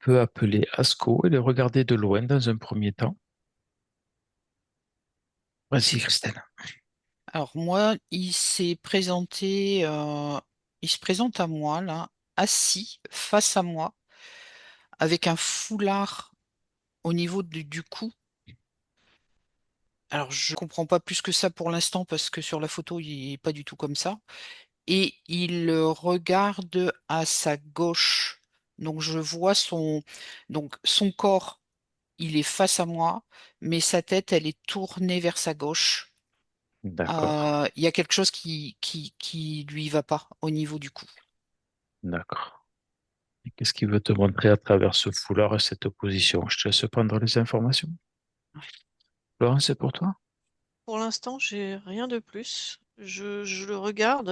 peut appeler Asco et le regarder de loin dans un premier temps. Vas-y, Christelle. Alors moi, il se présente à moi là, assis face à moi, avec un foulard au niveau du cou. Alors je comprends pas plus que ça pour l'instant parce que sur la photo il est pas du tout comme ça. Et il regarde à sa gauche. Donc je vois son corps, il est face à moi, mais sa tête elle est tournée vers sa gauche. D'accord, Il y a quelque chose qui lui va pas au niveau du cou. d'accord. Et qu'est-ce qu'il veut te montrer à travers ce foulard et cette position? Je te laisse prendre les informations. Laurent, c'est pour toi? Pour l'instant, j'ai rien de plus. Je le regarde,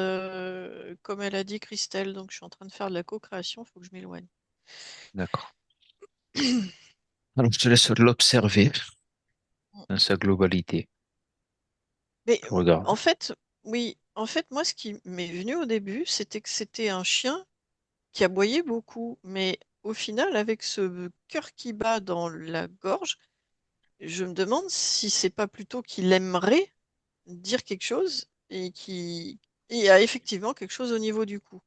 comme elle a dit Christelle, donc je suis en train de faire de la co-création, il faut que je m'éloigne. D'accord. Alors, je te laisse l'observer dans sa globalité. Mais Je regarde. en fait, oui, en fait, moi, ce qui m'est venu au début, c'était que c'était un chien qui aboyait beaucoup. Mais au final, avec ce cœur qui bat dans la gorge, je me demande si c'est pas plutôt qu'il aimerait dire quelque chose et qui et a effectivement quelque chose au niveau du cou,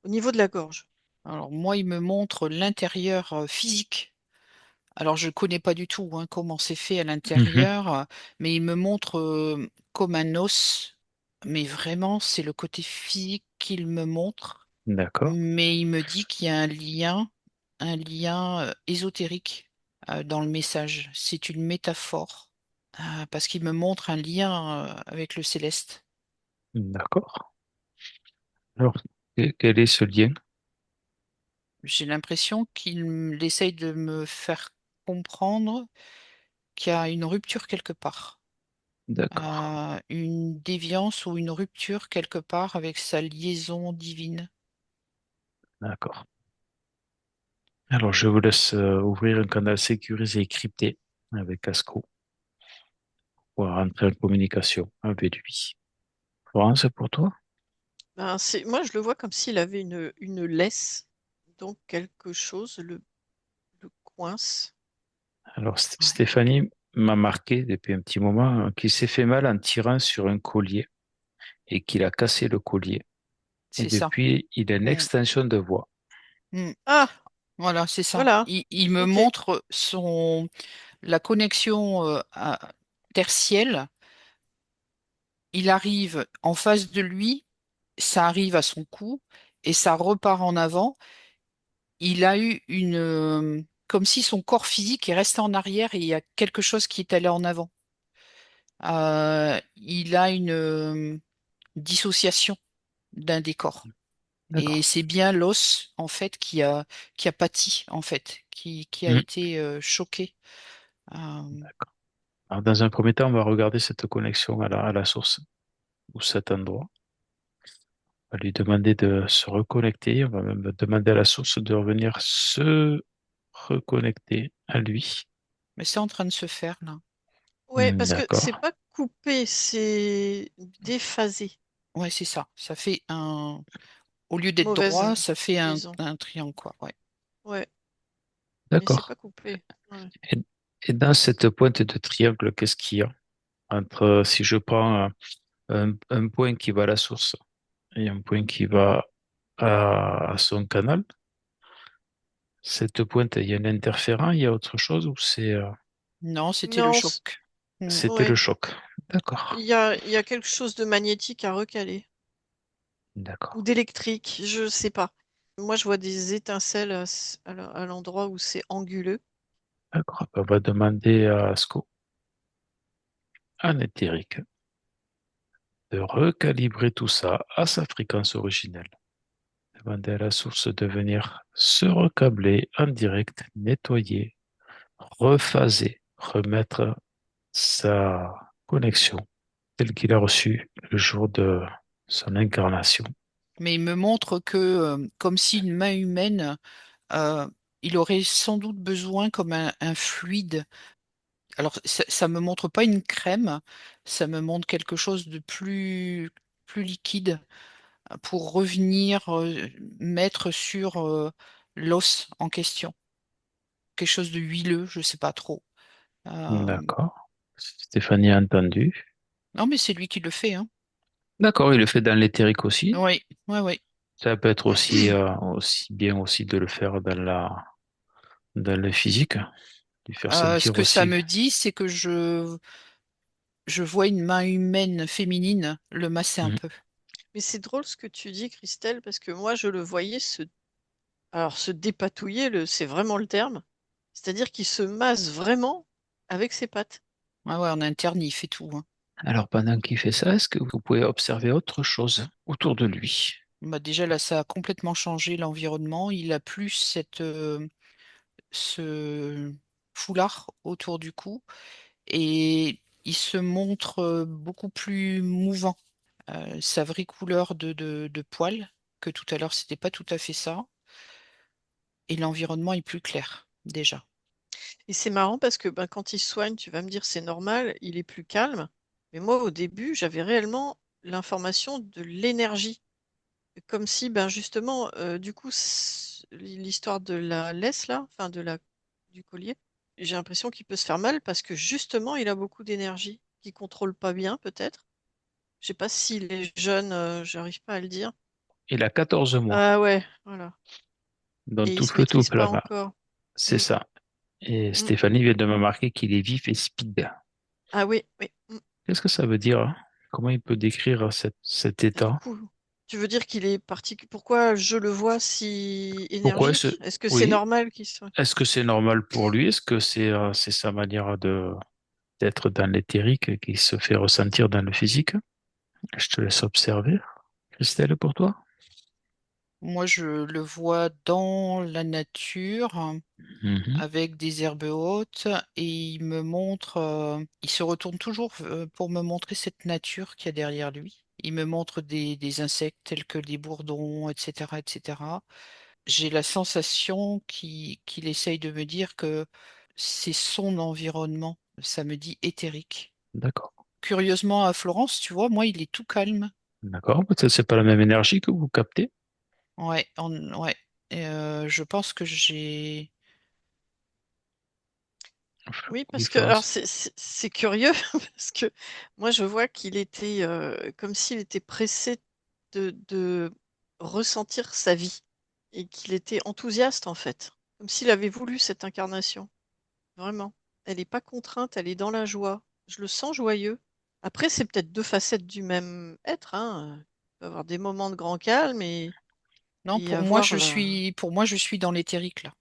au niveau de la gorge. Alors moi, il me montre l'intérieur physique. Alors je ne connais pas du tout hein, comment c'est fait à Mhm. l'intérieur, mais il me montre comme un os. Mais vraiment, c'est le côté physique qu'il me montre. D'accord, Mais il me dit qu'il y a un lien ésotérique dans le message. C'est une métaphore parce qu'il me montre un lien avec le céleste. d'accord. Alors, quel est ce lien? J'ai l'impression qu'il essaye de me faire comprendre qu'il y a une rupture quelque part, D'accord, une déviance ou une rupture quelque part avec sa liaison divine. d'accord. Alors, je vous laisse ouvrir un canal sécurisé et crypté avec Casco pour rentrer en communication avec lui. Florence, c'est pour toi? Ben, moi, je le vois comme s'il avait une laisse, donc quelque chose le coince. Alors, Ouais, Stéphanie m'a marqué depuis un petit moment qu'il s'est fait mal en tirant sur un collier et qu'il a cassé le collier. Et c'est ça. depuis, il a une Mm, extension de voix. mm. Ah, Voilà, c'est ça. voilà, Il me ok. montre la connexion terre-ciel. Il arrive en face de lui, ça arrive à son cou et ça repart en avant. Il a eu comme si son corps physique est resté en arrière et il y a quelque chose qui est allé en avant. Il a une dissociation d'un décor. Et D'accord. c'est bien l'os, en fait, qui a pâti, en fait, qui a Hmm, été choqué. Euh, d'accord. Alors, dans un premier temps, on va regarder cette connexion à la source ou cet endroit. On va lui demander de se reconnecter. On va même demander à la source de revenir se reconnecter à lui. mais c'est en train de se faire, là. Ouais, parce que c'est D'accord. pas coupé, c'est déphasé. Ouais, c'est ça. Ça fait au lieu d'être Mauvaise droit, ça fait liaison. un triangle, quoi. Ouais. Ouais, mais c'est D'accord. pas coupé. Ouais. Et, et dans cette pointe de triangle, qu'est-ce qu'il y a entre, si je prends un point qui va à la source et un point qui va à son canal, cette pointe, il y a un interférent, il y a autre chose ou Non, c'était le Non, choc. Mm. c'était le ouais, choc? D'accord. il y a quelque chose de magnétique à recaler. Ou D'accord. d'électrique, je sais pas. Moi, je vois des étincelles à l'endroit où c'est anguleux. D'accord. On va demander à SCO, un éthérique, de recalibrer tout ça à sa fréquence originelle. Demander à la source de venir se recabler en direct, nettoyer, rephaser, remettre sa connexion telle qu'il a reçue le jour de son incarnation. Mais il me montre que, comme si une main humaine, euh, il aurait sans doute besoin comme un fluide. Alors, ça me montre pas une crème, ça me montre quelque chose de plus liquide pour revenir mettre sur l'os en question. quelque chose de huileux, je sais pas trop. Euh, D'accord. Stéphanie a entendu. non, mais c'est lui qui le fait, hein. D'accord, il le fait dans l'éthérique aussi. Oui, oui, oui. Ça peut être aussi bien aussi de le faire dans le physique, de faire Ce sentir que ça aussi. me dit, c'est que je vois une main humaine féminine le masser un Mhm. peu. Mais c'est drôle ce que tu dis, Christelle, parce que moi, je le voyais se dépatouiller, c'est vraiment le terme. C'est-à-dire qu'il se masse vraiment avec ses pattes. Ouais, ouais, en interne, il fait tout, hein. Alors pendant qu'il fait ça, est-ce que vous pouvez observer autre chose autour de lui? Bah, déjà, là, ça a complètement changé l'environnement. Il a plus ce foulard autour du cou et il se montre beaucoup plus mouvant. Sa vraie couleur de poil, que tout à l'heure, c'était pas tout à fait ça. Et l'environnement est plus clair, déjà. Et c'est marrant parce que ben, quand il se soigne, tu vas me dire c'est normal, il est plus calme. Mais moi, au début, j'avais réellement l'information de l'énergie. Comme si, ben justement, du coup, l'histoire de la laisse, là, enfin du collier, j'ai l'impression qu'il peut se faire mal parce que justement, il a beaucoup d'énergie, qu'il contrôle pas bien, peut-être. Je sais pas s'il est jeune, j'arrive pas à le dire. Il a 14 mois, Ah ouais, voilà. donc Et il tout se feu, tout maîtrise pas plat. encore. C'est Mm, ça. Et mm. Stéphanie vient de me marquer qu'il est vif et speed. Ah oui, oui. Qu'est-ce que ça veut dire, hein? Comment il peut décrire cet état? Pourquoi? Tu veux dire qu'il est parti? Pourquoi je le vois si Pourquoi est-ce... énergique? Est-ce que c'est Oui. normal qu'il soit? Est-ce que c'est normal pour lui? Est-ce que c'est sa manière de d'être dans l'éthérique qui se fait ressentir dans le physique? Je te laisse observer. Christelle, pour toi? Moi, je le vois dans la nature, Mhm. avec des herbes hautes, et il se retourne toujours pour me montrer cette nature qu'il y a derrière lui. Il me montre des insectes tels que des bourdons, etc., etc. J'ai la sensation qu'il essaye de me dire que c'est son environnement. Ça me dit éthérique. D'accord. Curieusement, à Florence, tu vois, moi, il est tout calme. D'accord. Peut-être c'est pas la même énergie que vous captez. Ouais, ouais. Et, je pense que j'ai. Oui, Oui, parce que alors Florence. c'est curieux parce que moi je vois qu'il était comme s'il était pressé de ressentir sa vie et qu'il était enthousiaste en fait, comme s'il avait voulu cette incarnation. Vraiment. Elle n'est pas contrainte, elle est dans la joie. Je le sens joyeux. Après, c'est peut-être deux facettes du même être, hein. Il peut y avoir des moments de grand calme Non, et avoir la. pour moi, je suis dans l'éthérique là.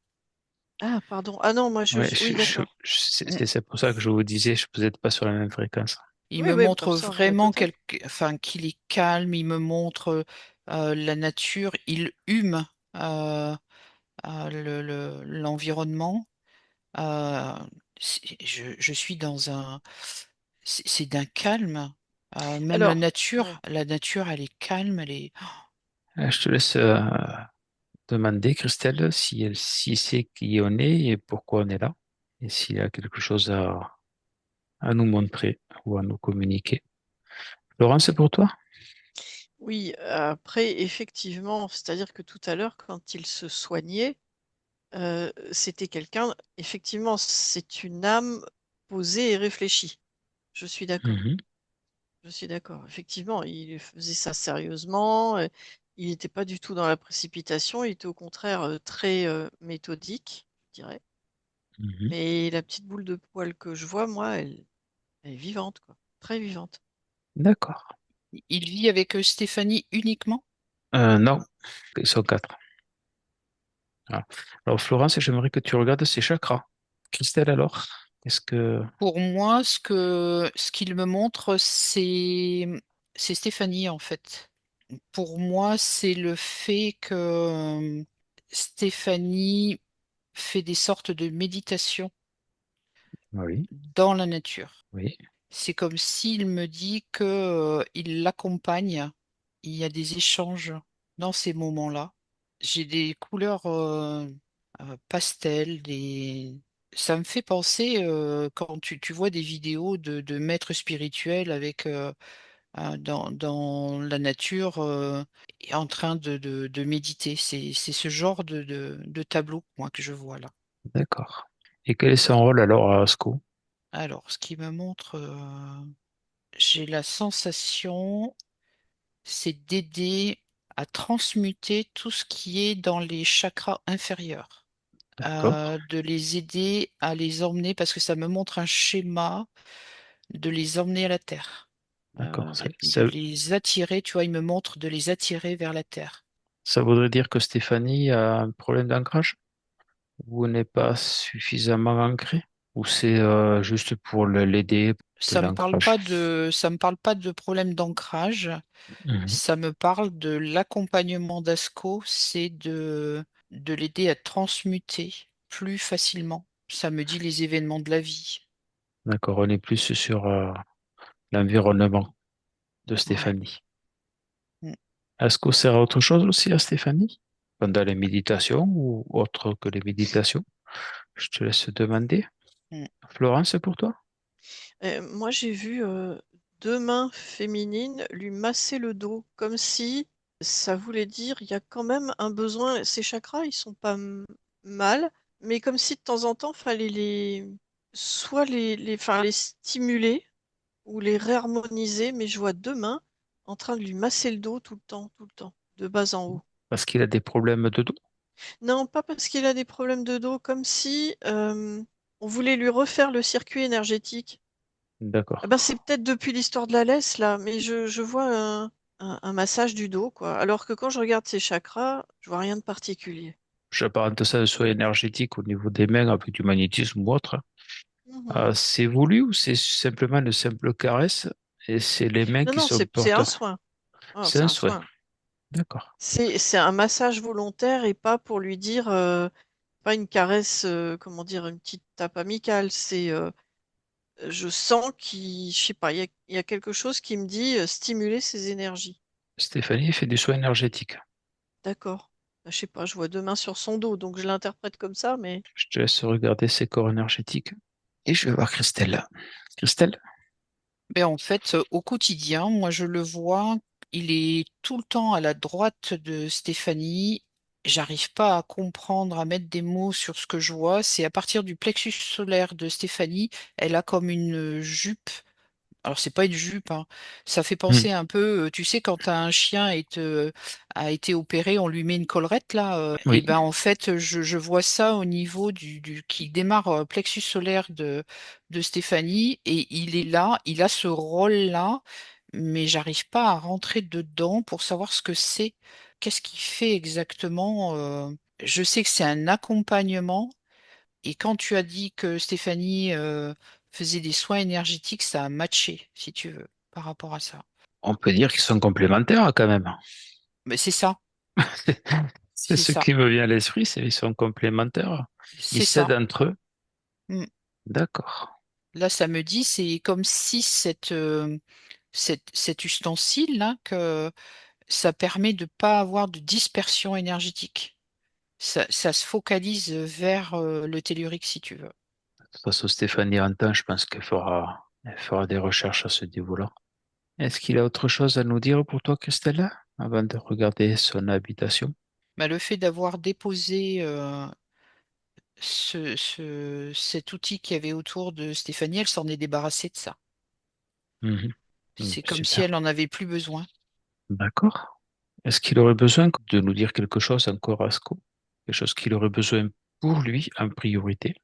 Ah, pardon. Ah non, moi Ouais, Oui, d'accord. Mm. c'est pour ça que je vous disais, je vous êtes pas sur la même fréquence. Il Oui, me oui, comme montre ça, on est à vraiment côté. enfin, qu'il est calme. Il me montre la nature. Il hume euh, l'environnement. Euh, je suis dans c'est d'un calme. Même Alors, ouais. la nature, elle est calme. Elle est. Je te laisse demander, Christelle, si c'est qui on est et pourquoi on est là, et s'il y a quelque chose à nous montrer ou à nous communiquer. Laurent, c'est pour toi? Oui, après, effectivement, c'est-à-dire que tout à l'heure, quand il se soignait, c'était quelqu'un, effectivement, c'est une âme posée et réfléchie. Je suis d'accord. Mhm, Je suis d'accord. Effectivement, il faisait ça sérieusement. Il n'était pas du tout dans la précipitation. Il était au contraire très méthodique, je dirais. mhm. Mais la petite boule de poil que je vois, moi, elle est vivante, quoi. Très vivante. D'accord. Il vit avec Stéphanie uniquement. Non, ils sont quatre. Voilà. Alors, Florence, j'aimerais que tu regardes ces chakras. Christelle, alors, est-ce que... Pour moi, ce qu'il me montre, c'est Stéphanie en fait. Pour moi, c'est le fait que Stéphanie fait des sortes de méditation Oui, dans la nature. oui. C'est comme s'il me dit que il l'accompagne. Il y a des échanges dans ces moments-là. J'ai des couleurs pastel, ça me fait penser quand tu vois des vidéos de maîtres spirituels avec dans la nature et en train de méditer. C'est ce genre de tableau moi que je vois là. D'accord. Et quel est son rôle alors à ASCO? Alors, ce qui me montre, j'ai la sensation, c'est d'aider à transmuter tout ce qui est dans les chakras inférieurs. D'accord, De les aider à les emmener, parce que ça me montre un schéma, de les emmener à la terre. d'accord. De les attirer, tu vois, il me montre de les attirer vers la terre. Ça voudrait dire que Stéphanie a un problème d'ancrage ou n'est pas suffisamment ancrée? Ou c'est juste pour l'aider de l'ancrage? Ça me parle pas de problème d'ancrage. Mhm. Ça me parle de l'accompagnement d'ASCO, c'est de l'aider à transmuter plus facilement. Ça me dit les événements de la vie. D'accord, on est plus sur l'environnement de Ouais. Stéphanie. Mm, Est-ce qu'on sert à autre chose aussi à Stéphanie? Pendant les méditations ou autre que les méditations? Je te laisse demander. mm. Florence, c'est pour toi? Moi, j'ai vu deux mains féminines lui masser le dos, comme si ça voulait dire il y a quand même un besoin. Ces chakras, ils sont pas mal, mais comme si de temps en temps, fallait soit enfin, les stimuler ou les réharmoniser. Mais je vois deux mains en train de lui masser le dos tout le temps, de bas en haut. Parce qu'il a des problèmes de dos? Non, pas parce qu'il a des problèmes de dos, comme si on voulait lui refaire le circuit énergétique. Ah ben, D'accord. c'est peut-être depuis l'histoire de la laisse, là, mais je vois un massage du dos, quoi. Alors que quand je regarde ses chakras, je vois rien de particulier. J'apparente ça à un soin énergétique au niveau des mains avec du magnétisme ou autre. Mhm. C'est voulu ou c'est simplement une simple caresse et c'est les mains Non, qui non, sont c'est un porteurs? soin. Ah, C'est c'est un un souhait. soin. D'accord. C'est un massage volontaire et pas pour lui dire, pas une caresse, comment dire, une petite tape amicale. Je sens je sais pas, il y a quelque chose qui me dit stimuler ses énergies. Stéphanie fait du soin énergétique. D'accord. Bah, je sais pas, je vois deux mains sur son dos, donc je l'interprète comme ça, mais Je te laisse regarder ses corps énergétiques. Et je vais voir Christelle. Christelle? Ben, en fait, au quotidien, moi je le vois, il est tout le temps à la droite de Stéphanie. J'arrive pas à comprendre, à mettre des mots sur ce que je vois. C'est à partir du plexus solaire de Stéphanie, elle a comme une jupe. Alors, c'est pas une jupe, hein. Ça fait Hmm. penser un peu, tu sais, quand un chien a été opéré, on lui met une collerette là. Et Oui, ben en fait, je vois ça au niveau qui démarre plexus solaire de Stéphanie, et il est là, il a ce rôle-là, mais j'arrive pas à rentrer dedans pour savoir ce que c'est. Qu'est-ce qu'il fait exactement? Je sais que c'est un accompagnement, et quand tu as dit que Stéphanie faisait des soins énergétiques, ça a matché, si tu veux, par rapport à ça. on peut dire qu'ils sont complémentaires quand même. Mais c'est ça, C'est c'est ce ça, qui me vient à l'esprit, c'est qu'ils sont complémentaires. Ils c'est s'aident ça. entre eux. Mm. D'accord. Là, ça me dit, c'est comme si cet ustensile-là, que ça permet de pas avoir de dispersion énergétique. Ça se focalise vers le tellurique, si tu veux. De toute façon, Stéphanie entend, je pense elle fera des recherches à ce niveau-là. Est-ce qu'il a autre chose à nous dire pour toi, Christelle, avant de regarder son habitation? Mais le fait d'avoir déposé cet outil qu'il y avait autour de Stéphanie, elle s'en est débarrassée de ça. Mhm. C'est comme si Super. elle n'en avait plus besoin. D'accord. Est-ce qu'il aurait besoin de nous dire quelque chose encore à Sco? Quelque chose qu'il aurait besoin pour lui en priorité?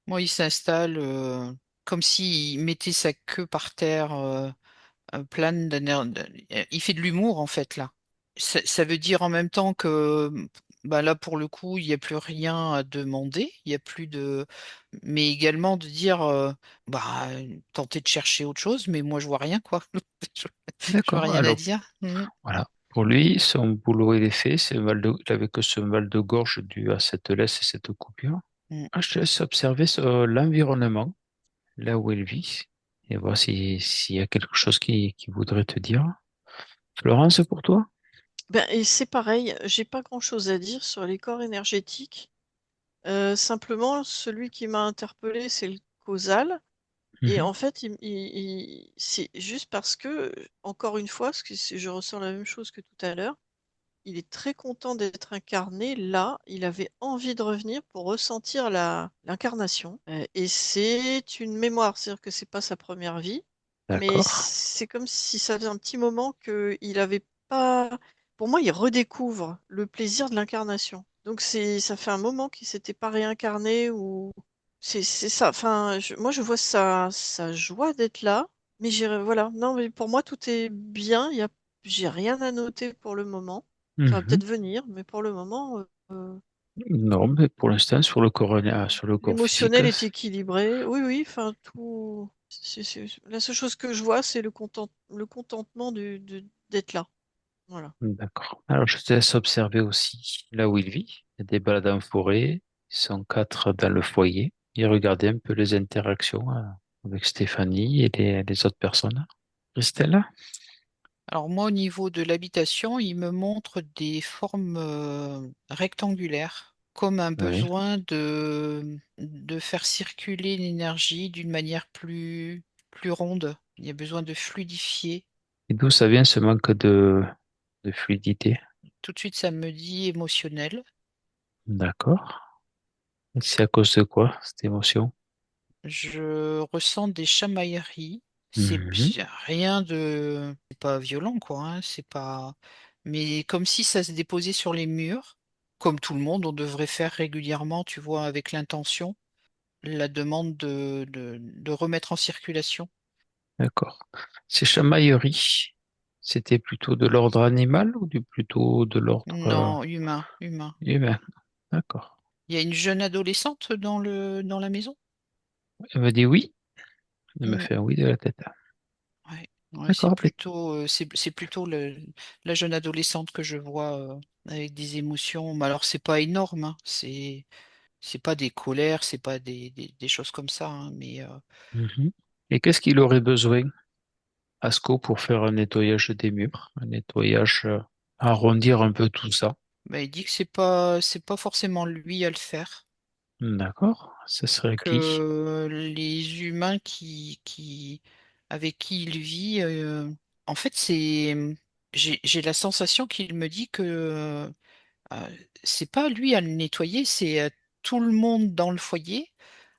Moi, il s'installe comme s'il mettait sa queue par terre, plane il fait de l'humour, en fait, là. Ça veut dire en même temps que bah, là, pour le coup, il n'y a plus rien à demander. Il y a plus de. Mais également de dire bah, tenter de chercher autre chose, mais moi, je vois rien, quoi. Je, je vois D'accord. rien à Alors, dire. Mhm. voilà. Pour lui, son boulot, il est fait. Il avait que ce mal de gorge dû à cette laisse et cette coupure. Mhm. Ah, je te laisse observer l'environnement, là où elle vit, et voir s'il y a quelque chose qui voudrait te dire. Florence, c'est pour toi? ben, et c'est pareil, j'ai pas grand-chose à dire sur les corps énergétiques. Simplement, celui qui m'a interpellé, c'est le causal. Et Mhm. en fait, c'est juste parce que, encore une fois, parce que je ressens la même chose que tout à l'heure, il est très content d'être incarné. Là, il avait envie de revenir pour ressentir l'incarnation. Et c'est une mémoire, c'est-à-dire que c'est pas sa première vie, mais D'accord. c'est comme si ça faisait un petit moment qu'il avait pas. Pour moi, il redécouvre le plaisir de l'incarnation. Donc ça fait un moment qu'il s'était pas réincarné ou c'est ça. Enfin, moi, je vois sa joie d'être là. Mais voilà. Non, mais pour moi, tout est bien. J'ai rien à noter pour le moment. Ça va Mhm. peut-être venir, mais pour le moment, Non, mais pour l'instant, sur le corps physique, l'émotionnel est équilibré. Oui, oui. Enfin, tout. La seule chose que je vois, c'est le contentement d'être là. Voilà. d'accord. Alors, je te laisse observer aussi là où il vit. Il y a des balades en forêt. Ils sont quatre dans le foyer. Et regardez un peu les interactions avec Stéphanie et les autres personnes. Christelle? Alors moi, au niveau de l'habitation, il me montre des formes rectangulaires, comme un Oui. besoin de faire circuler l'énergie d'une manière plus ronde. Il y a besoin de fluidifier. Et d'où ça vient ce manque de fluidité? Tout de suite, ça me dit émotionnel. D'accord. Et c'est à cause de quoi, cette émotion? Je ressens des chamailleries. Mhm. C'est rien de, c'est pas violent quoi, hein, c'est pas, mais comme si ça se déposait sur les murs, comme tout le monde, on devrait faire régulièrement, tu vois, avec l'intention, la demande de remettre en circulation. D'accord. Ces chamailleries, c'était plutôt de l'ordre animal ou plutôt de l'ordre Non, humain, humain. humain? D'accord. Il y a une jeune adolescente dans la maison? Elle m'a dit oui. Elle me Hmm, fait un oui de la tête. ouais, ouais, D'accord. c'est plutôt la jeune adolescente que je vois avec des émotions. Mais alors, c'est pas énorme, hein, c'est pas des colères, c'est pas des choses comme ça, hein, mais Mhm. Et qu'est-ce qu'il aurait besoin, Asco, pour faire un nettoyage des murs, un nettoyage, arrondir un peu tout ça? bah, il dit que c'est pas forcément lui à le faire, D'accord. Ce serait qui? que les humains avec qui il vit, en fait, j'ai la sensation qu'il me dit que c'est pas lui à le nettoyer, c'est tout le monde dans le foyer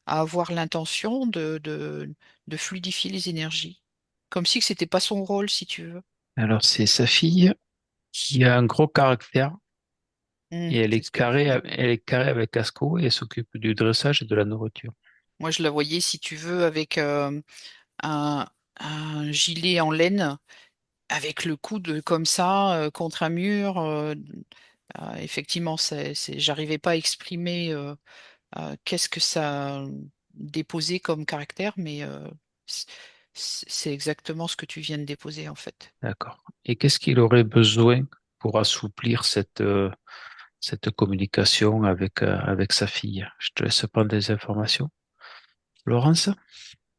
à avoir l'intention de fluidifier les énergies. Comme si que c'était pas son rôle, si tu veux. Alors, c'est sa fille qui a un gros caractère et C'est ce que tu dis. elle est carrée avec Asco et elle s'occupe du dressage et de la nourriture. Moi, je la voyais, si tu veux, avec un, un gilet en laine, avec le coude comme ça, contre un mur. Effectivement, j'arrivais pas à exprimer qu'est-ce que ça déposait comme caractère, mais c- c'est exactement ce que tu viens de déposer, en fait. D'accord. Et qu'est-ce qu'il aurait besoin pour assouplir cette communication avec sa fille? Je te laisse prendre des informations. Laurence?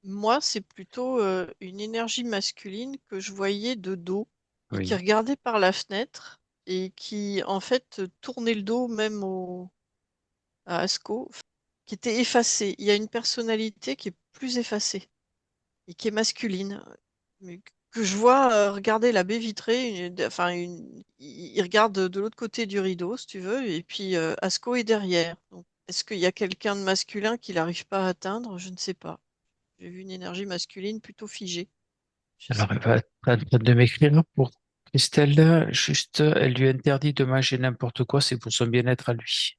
Moi, c'est plutôt une énergie masculine que je voyais de dos et qui Oui. regardait par la fenêtre et qui, en fait, tournait le dos même à Asco, qui était effacé. Il y a une personnalité qui est plus effacée et qui est masculine, mais que je vois regarder la baie vitrée. Enfin, il regarde de l'autre côté du rideau, si tu veux, et puis Asco est derrière. Donc, est-ce qu'il y a quelqu'un de masculin qu'il n'arrive pas à atteindre? Je ne sais pas. J'ai vu une énergie masculine plutôt figée. Je sais Alors, elle pas. va être en train de m'écrire pour Christelle. Juste, elle lui interdit de manger n'importe quoi, c'est pour son bien-être à lui.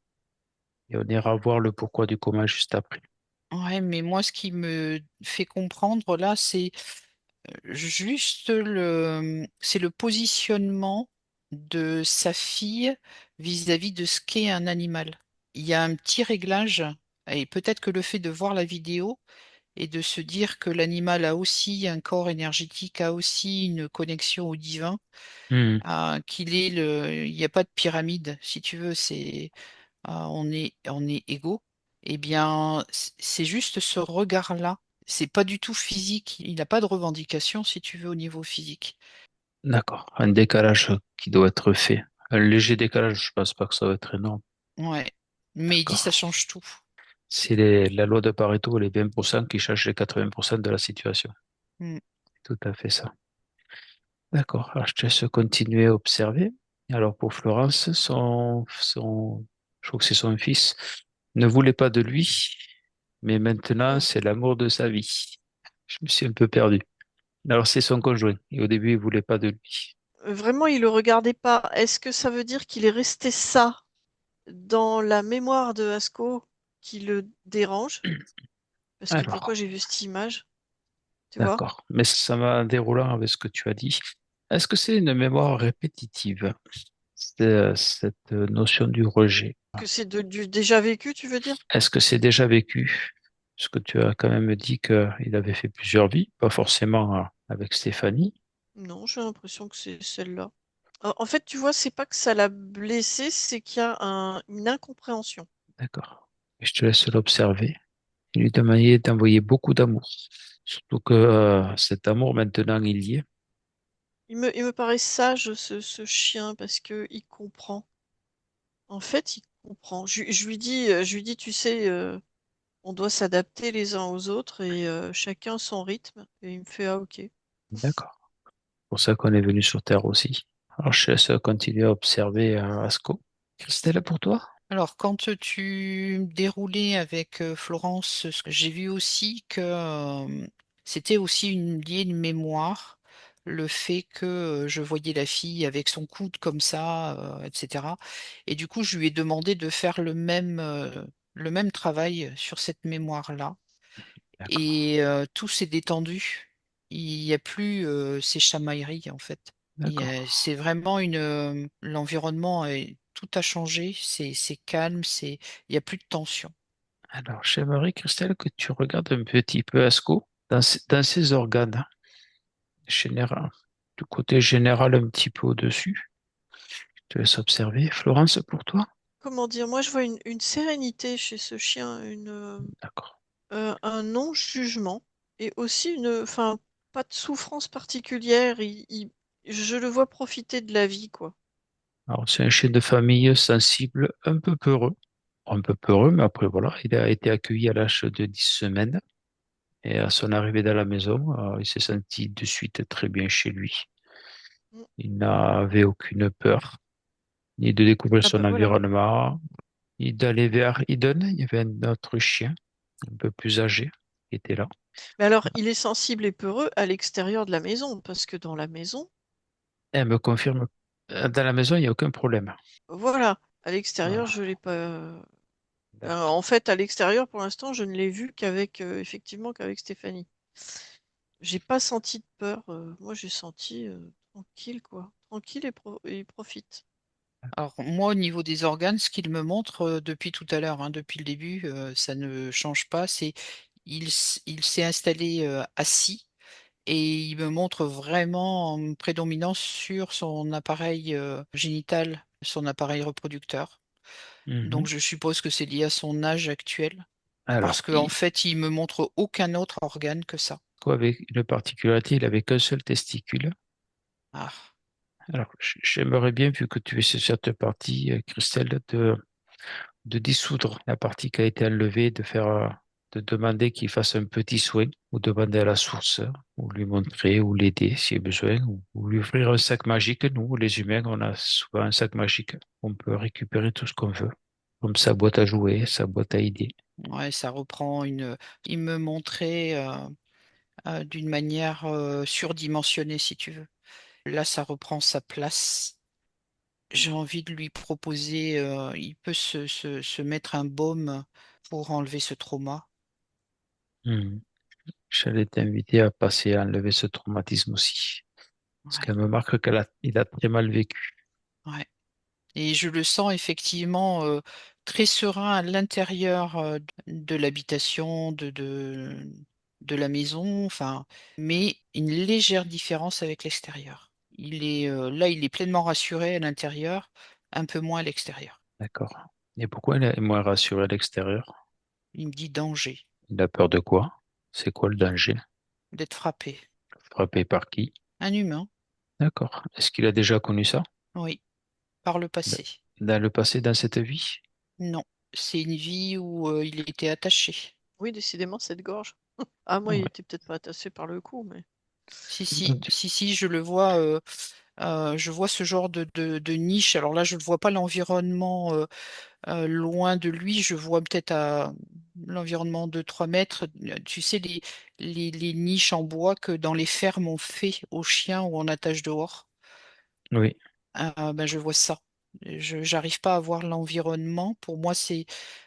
Et on ira voir le pourquoi du comment juste après. Ouais, mais moi, ce qui me fait comprendre là, c'est juste c'est le positionnement de sa fille vis-à-vis de ce qu'est un animal. Il y a un petit réglage, et peut-être que le fait de voir la vidéo et de se dire que l'animal a aussi un corps énergétique, a aussi une connexion au divin, Hmm. il n'y a pas de pyramide, si tu veux, on est égaux. Eh bien, c'est juste ce regard-là. C'est pas du tout physique. Il n'a pas de revendication, si tu veux, au niveau physique. D'accord. Un décalage qui doit être fait. Un léger décalage, je pense pas que ça va être énorme. Ouais. Mais il dit ça D'accord. change tout. C'est la loi de Pareto, les 20% qui changent les 80% de la situation. Mm. Tout à fait ça. D'accord. Alors, je te laisse continuer à observer. Alors pour Florence, je crois que c'est son fils, ne voulait pas de lui, mais maintenant Oula. c'est l'amour de sa vie. Je me suis un peu perdu. Alors c'est son conjoint, et au début il voulait pas de lui. Vraiment, il le regardait pas. Est-ce que ça veut dire qu'il est resté ça dans la mémoire de Asco qui le dérange? Parce que pourquoi Alors, j'ai vu cette image? Tu vois? d'accord. Mais ça va déroulant avec ce que tu as dit. Est-ce que c'est une mémoire répétitive, cette notion du rejet? Que c'est du déjà vécu, tu veux dire? Est-ce que c'est déjà vécu? Parce que tu as quand même dit qu'il avait fait plusieurs vies, pas forcément avec Stéphanie. Non, j'ai l'impression que c'est celle-là. En fait, tu vois, c'est pas que ça l'a blessé, c'est qu'il y a une incompréhension. D'accord. Et je te laisse l'observer. Il lui demandait d'envoyer beaucoup d'amour. Surtout que cet amour, maintenant, il y est. Il me paraît sage, ce chien, parce que il comprend. En fait, il comprend. Je lui dis, tu sais, on doit s'adapter les uns aux autres et chacun son rythme. Et il me fait, ah, ok. D'accord. C'est pour ça qu'on est venu sur Terre aussi. Alors, je te laisse continuer à observer Asco. Christelle, pour toi? Alors, quand tu déroulais avec Florence, j'ai vu aussi que c'était aussi lié une mémoire, le fait que je voyais la fille avec son coude comme ça, etc. Et du coup, je lui ai demandé de faire le même travail sur cette mémoire-là. D'accord. Et tout s'est détendu. Il n'y a plus ces chamailleries, en fait. D'accord. C'est vraiment l'environnement, tout a changé, c'est calme, il n'y a plus de tension. Alors, j'aimerais, Christelle, que tu regardes un petit peu Asco dans ses organes général, du côté général un petit peu au-dessus. Je te laisse observer. Florence, pour toi? Comment dire? Moi, je vois une sérénité chez ce chien, D'accord. un non-jugement et aussi enfin, pas de souffrance particulière. Je le vois profiter de la vie, quoi. Alors, c'est un chien de famille sensible, un peu peureux. Un peu peureux, mais après, voilà, il a été accueilli à l'âge de 10 semaines. Et à son arrivée dans la maison, il s'est senti de suite très bien chez lui. Mm. Il n'avait aucune peur, ni de découvrir Ah son bah voilà. environnement, ni d'aller vers Eden. Il y avait un autre chien, un peu plus âgé, qui était là. Mais alors, il est sensible et peureux à l'extérieur de la maison, parce que dans la maison, Elle me confirme, dans la maison, il n'y a aucun problème. voilà, à l'extérieur, Voilà. je l'ai pas. D'accord. En fait, à l'extérieur, pour l'instant, je ne l'ai vu effectivement, qu'avec Stéphanie. J'ai pas senti de peur. Moi, j'ai senti tranquille, quoi. Tranquille et il profite. Alors moi, au niveau des organes, ce qu'il me montre depuis tout à l'heure, hein, depuis le début, ça ne change pas, c'est il s'est installé assis et il me montre vraiment en prédominance sur son appareil génital, son appareil reproducteur. Donc Mhm. je suppose que c'est lié à son âge actuel, Alors, parce qu'en fait, il me montre aucun autre organe que ça. quoi, avec une particularité, il avait qu'un seul testicule. Ah, Alors, j'aimerais bien, vu que tu es sur cette partie, Christelle, de dissoudre la partie qui a été enlevée, de demander qu'il fasse un petit soin, ou demander à la source, ou lui montrer, ou l'aider s'il y a besoin, ou lui offrir un sac magique. Nous, les humains, on a souvent un sac magique. On peut récupérer tout ce qu'on veut, comme sa boîte à jouer, sa boîte à idées. ouais, ça reprend il me montrait d'une manière surdimensionnée, si tu veux. Là, ça reprend sa place. J'ai envie de lui proposer, il peut se mettre un baume pour enlever ce trauma. Mhm. J'allais t'inviter à passer à enlever ce traumatisme aussi. Parce Ouais, qu'elle me marque il a très mal vécu. ouais. Et je le sens effectivement très serein à l'intérieur de l'habitation, de la maison, enfin, mais une légère différence avec l'extérieur. Là, il est pleinement rassuré à l'intérieur, un peu moins à l'extérieur. D'accord. Et pourquoi il est moins rassuré à l'extérieur? Il me dit danger, Il a peur de quoi? C'est quoi le danger? d'être frappé. Frappé par qui? Un humain, D'accord. Est-ce qu'il a déjà connu ça? oui, par le D- passé. Dans le passé, dans cette vie? Non, c'est une vie où il était attaché. Oui, décidément, cette gorge. Ah, moi, il Ouais. était peut-être pas tassé par le coup, mais. Si, si, Du- si, si, je le vois. Je vois ce genre de niche. Alors là, je ne vois pas l'environnement loin de lui. Je vois peut-être à l'environnement de 3 mètres. Tu sais, les niches en bois que dans les fermes on fait aux chiens ou on attache dehors. Oui, Ben, je vois ça. Je j'arrive pas à voir l'environnement. Pour moi, c'est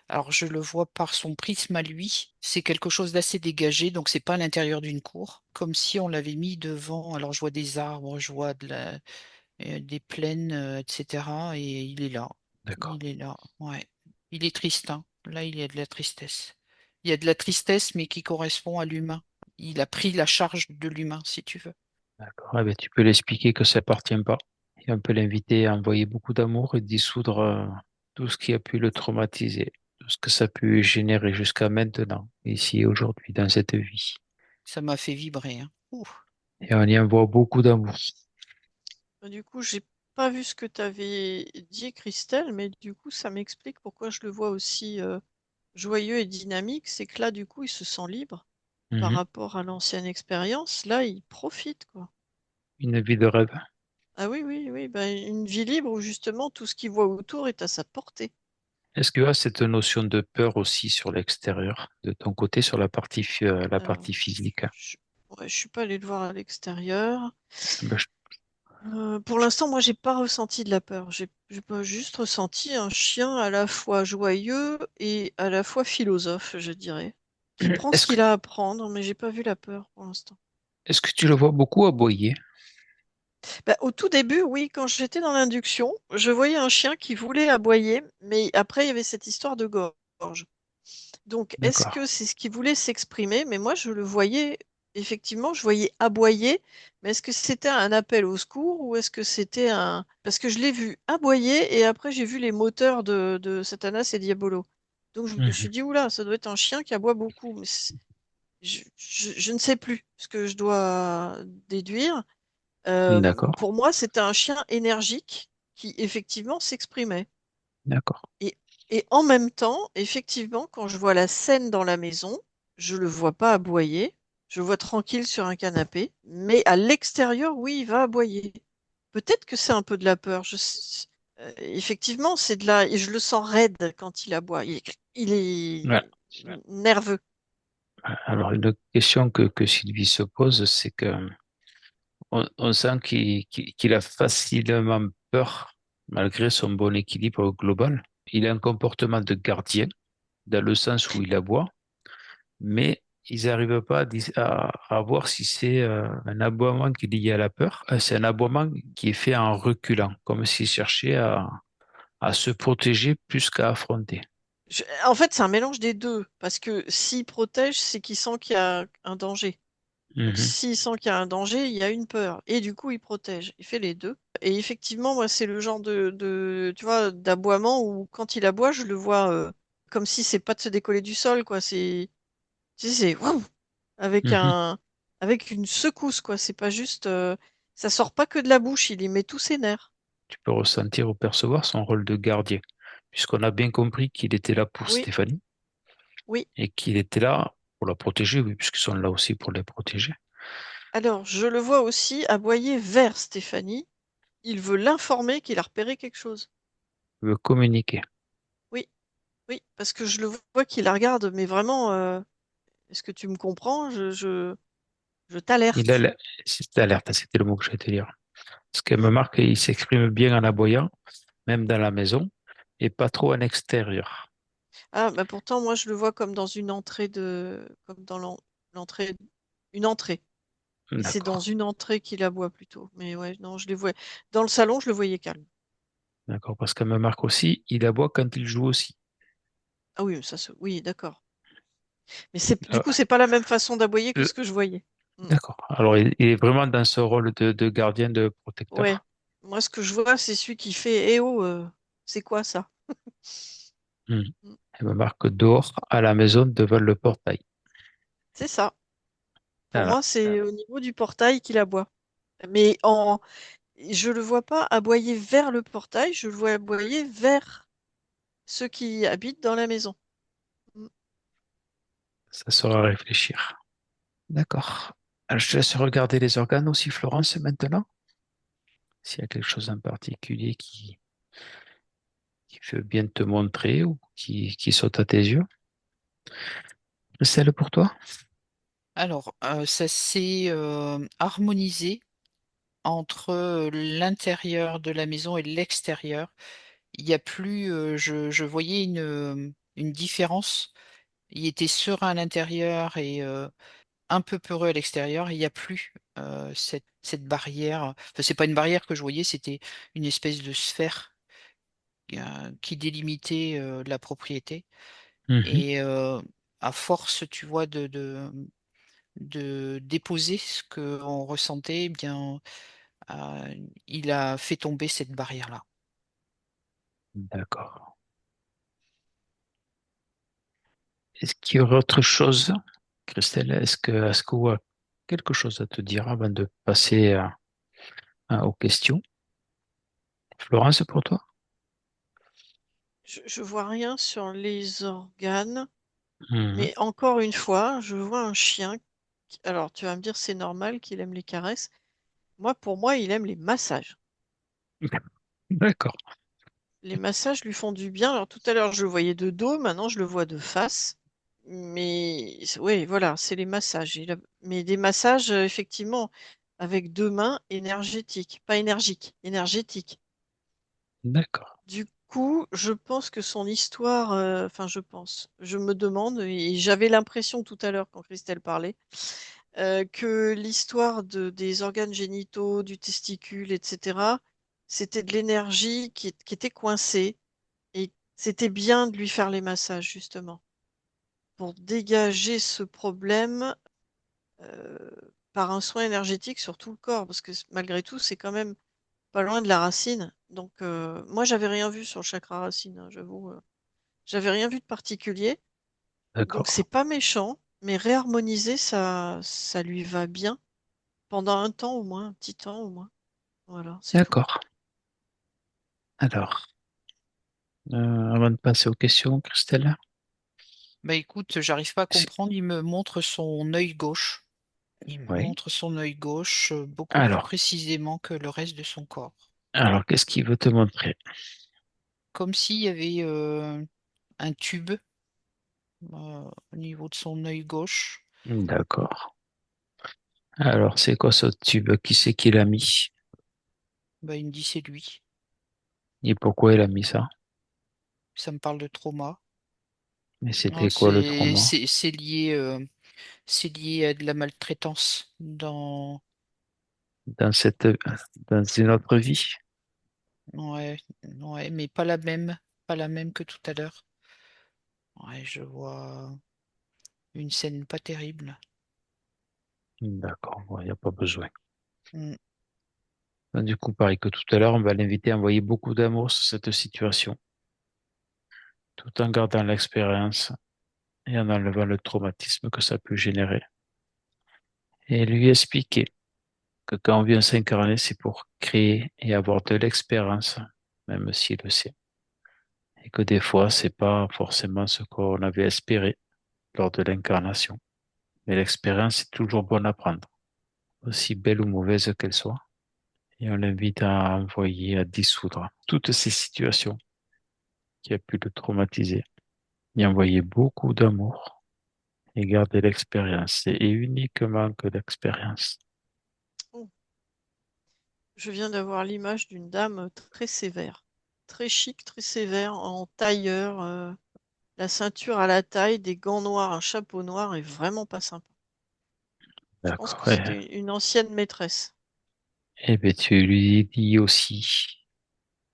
alors je le vois par son prisme à lui. C'est quelque chose d'assez dégagé, donc c'est pas à l'intérieur d'une cour, comme si on l'avait mis devant. Alors je vois des arbres, je vois des plaines, etc. Et il est là. d'accord. Il est là. Ouais. Il est triste, hein. Là, il y a de la tristesse. Il y a de la tristesse, mais qui correspond à l'humain. Il a pris la charge de l'humain, si tu veux. D'accord. Eh ben, tu peux l'expliquer que ça appartient pas. Et on peut l'inviter à envoyer beaucoup d'amour et dissoudre tout ce qui a pu le traumatiser, tout ce que ça a pu générer jusqu'à maintenant, ici et aujourd'hui, dans cette vie. Ça m'a fait vibrer, hein. Ouh. Et on y envoie beaucoup d'amour. Du coup, j'ai pas vu ce que tu avais dit, Christelle, mais du coup, ça m'explique pourquoi je le vois aussi joyeux et dynamique. C'est que là, du coup, il se sent libre par Mhm. rapport à l'ancienne expérience. Là, il profite, quoi. Une vie de rêve. Ah oui, oui, oui, ben, une vie libre où justement tout ce qu'il voit autour est à sa portée. Est-ce qu'il y a cette notion de peur aussi sur l'extérieur, de ton côté, sur la Alors, partie physique? je, ouais, je suis pas allée le voir à l'extérieur. Ben, Pour l'instant, moi, j'ai pas ressenti de la peur. J'ai pas juste ressenti un chien à la fois joyeux et à la fois philosophe, je dirais, qui prend ce est-ce que, qu'il a à prendre, mais j'ai pas vu la peur pour l'instant. est-ce que tu le vois beaucoup aboyer? Bah, au tout début, oui, quand j'étais dans l'induction, je voyais un chien qui voulait aboyer, mais après, il y avait cette histoire de gorge. Donc, est-ce D'accord. que c'est ce qui voulait s'exprimer? Mais moi, je le voyais, effectivement, je voyais aboyer, mais est-ce que c'était un appel au secours ou est-ce que c'était un... Parce que je l'ai vu aboyer et après, j'ai vu les moteurs de Satanas et Diabolo. Donc, je me suis Mhm. dit, oula, ça doit être un chien qui aboie beaucoup. Mais je ne sais plus ce que je dois déduire. D'accord, Pour moi, c'était un chien énergique qui, effectivement, s'exprimait. d'accord. Et, et en même temps, effectivement, quand je vois la scène dans la maison, je le vois pas aboyer. Je le vois tranquille sur un canapé. Mais à l'extérieur, oui, il va aboyer. Peut-être que c'est un peu de la peur. Effectivement, c'est de la. Et je le sens raide quand il aboie. Il Ouais. est nerveux. Alors, une question que Sylvie se pose, c'est que on sent qu'il a facilement peur, malgré son bon équilibre global. Il a un comportement de gardien, dans le sens où il aboie, mais ils n'arrivent pas à voir si c'est un aboiement qui est lié à la peur. C'est un aboiement qui est fait en reculant, comme s'il cherchait à se protéger plus qu'à affronter. En fait, c'est un mélange des deux. Parce que s'il protège, c'est qu'il sent qu'il y a un danger. Donc, Mhm, s'il sent qu'il y a un danger, il y a une peur. Et du coup, il protège. Il fait les deux. Et effectivement, moi, c'est le genre tu vois, d'aboiement où quand il aboie, je le vois comme si c'est pas de se décoller du sol, quoi. Tu sais, c'est wouh avec mhm. avec une secousse, quoi. C'est pas juste, ça sort pas que de la bouche. Il y met tous ses nerfs. Tu peux ressentir ou percevoir son rôle de gardien, puisqu'on a bien compris qu'il était là pour Oui, Stéphanie oui. et qu'il était là pour la protéger, oui, puisqu'ils sont là aussi pour la protéger. Alors, je le vois aussi aboyer vers Stéphanie. Il veut l'informer qu'il a repéré quelque chose. Il veut communiquer. Oui, oui, parce que je le vois qu'il la regarde, mais vraiment, est-ce que tu me comprends? Je Il a t'alerte. c'est alerte, c'était le mot que je vais te dire. Ce qui me marque, il s'exprime bien en aboyant, même dans la maison, et pas trop en extérieur. Ah, bah pourtant, moi, je le vois comme dans une entrée comme dans l'entrée, une entrée. Et c'est dans D'accord, une entrée qu'il aboie plutôt. Mais ouais, non, je les vois. Dans le salon, je le voyais calme. d'accord, parce qu'elle me marque aussi, il aboie quand il joue aussi. Ah oui, oui, d'accord. Mais du Euh, coup, c'est pas la même façon d'aboyer que euh, ce que je voyais. Hmm. d'accord. Alors, il est vraiment dans ce rôle de gardien, de Ouais. protecteur. Moi, ce que je vois, c'est celui qui fait, eh oh, c'est quoi ça? Hmm. Hmm. Elle me marque dehors, à la maison, devant le portail. C'est ça. Pour Voilà. moi, c'est au niveau du portail qu'il aboie. Mais je le vois pas aboyer vers le portail, je le vois aboyer vers ceux qui habitent dans la maison. Mm. Ça sera à réfléchir. D'accord. Alors, je te laisse regarder les organes aussi, Florence, maintenant. S'il y a quelque chose en particulier qui veut bien te montrer ou qui saute à tes yeux. Celle pour toi? Alors, ça s'est harmonisé entre l'intérieur de la maison et l'extérieur. Il y a plus, je voyais une différence. Il était serein à l'intérieur et un peu peureux à l'extérieur. Il n'y a plus cette barrière. Enfin, c'est pas une barrière que je voyais, c'était une espèce de sphère qui délimitait la propriété. Mhm. Et à force, tu vois, de déposer ce qu'on ressentait, eh bien, il a fait tomber cette barrière-là. D'accord. Est-ce qu'il y aurait autre chose, Christelle? Est-ce que vous avez quelque chose à te dire avant de passer aux questions? Florence, pour toi? Je vois rien sur les organes, Mhm. mais encore une fois, je vois un chien. Alors, tu vas me dire, c'est normal qu'il aime les caresses. Moi, pour moi, il aime les massages. D'accord, Les massages lui font du bien. Alors, tout à l'heure, je le voyais de dos, maintenant, je le vois de face. Mais oui, voilà, c'est les massages. Mais des massages, effectivement, avec deux mains énergétiques. Pas énergiques, énergétiques. d'accord, Du coup, je pense que son histoire, enfin, je me demande, et j'avais l'impression tout à l'heure quand Christelle parlait, que l'histoire des organes génitaux, du testicule, etc., c'était de l'énergie qui était coincée. Et c'était bien de lui faire les massages, justement, pour dégager ce problème euh, par un soin énergétique sur tout le corps, parce que malgré tout, c'est quand même pas loin de la racine. Donc, moi, j'avais rien vu sur le chakra racine, hein, j'avoue. J'avais rien vu de particulier. Donc, c'est d'accord, pas méchant, mais réharmoniser, ça lui va bien pendant un temps au moins, un petit temps au moins. Voilà, c'est tout. d'accord. Alors, avant de passer aux questions, Christelle? Bah écoute, j'arrive pas à Si- comprendre. Il me montre son œil gauche. Il me Oui. montre son œil gauche beaucoup plus Alors, précisément que le reste de son corps. qu'est-ce qu'il veut te montrer? Comme s'il y avait un tube au niveau de son œil gauche. D'accord. Alors, c'est quoi ce tube? Qui c'est qui l'a mis? Bah, il me dit c'est lui. Et pourquoi il a mis ça? Ça me parle de trauma. Mais c'était quoi le trauma? C'est lié à de la maltraitance Dans dans une autre vie? ouais, ouais, mais pas la même que tout à l'heure. Ouais, je vois une scène pas terrible. D'accord, il n'y a pas besoin. Mm. Du coup, pareil que tout à l'heure, on va l'inviter à envoyer beaucoup d'amour sur cette situation, tout en gardant l'expérience et en enlevant le traumatisme que ça peut générer. Et lui expliquer que quand on vient s'incarner, c'est pour créer et avoir de l'expérience, même s'il le sait. Et que des fois, c'est pas forcément ce qu'on avait espéré lors de l'incarnation. Mais l'expérience est toujours bonne à prendre, aussi belle ou mauvaise qu'elle soit. Et on l'invite à envoyer, à dissoudre toutes ces situations qui a pu le traumatiser, y envoyer beaucoup d'amour et garder l'expérience. Et uniquement que l'expérience. Oh, je viens d'avoir l'image d'une dame très sévère, très chic, très sévère, en tailleur, la ceinture à la taille, des gants noirs, un chapeau noir et vraiment pas sympa. Je pense que D'accord. c'était une ancienne maîtresse. Et bien, tu lui dis aussi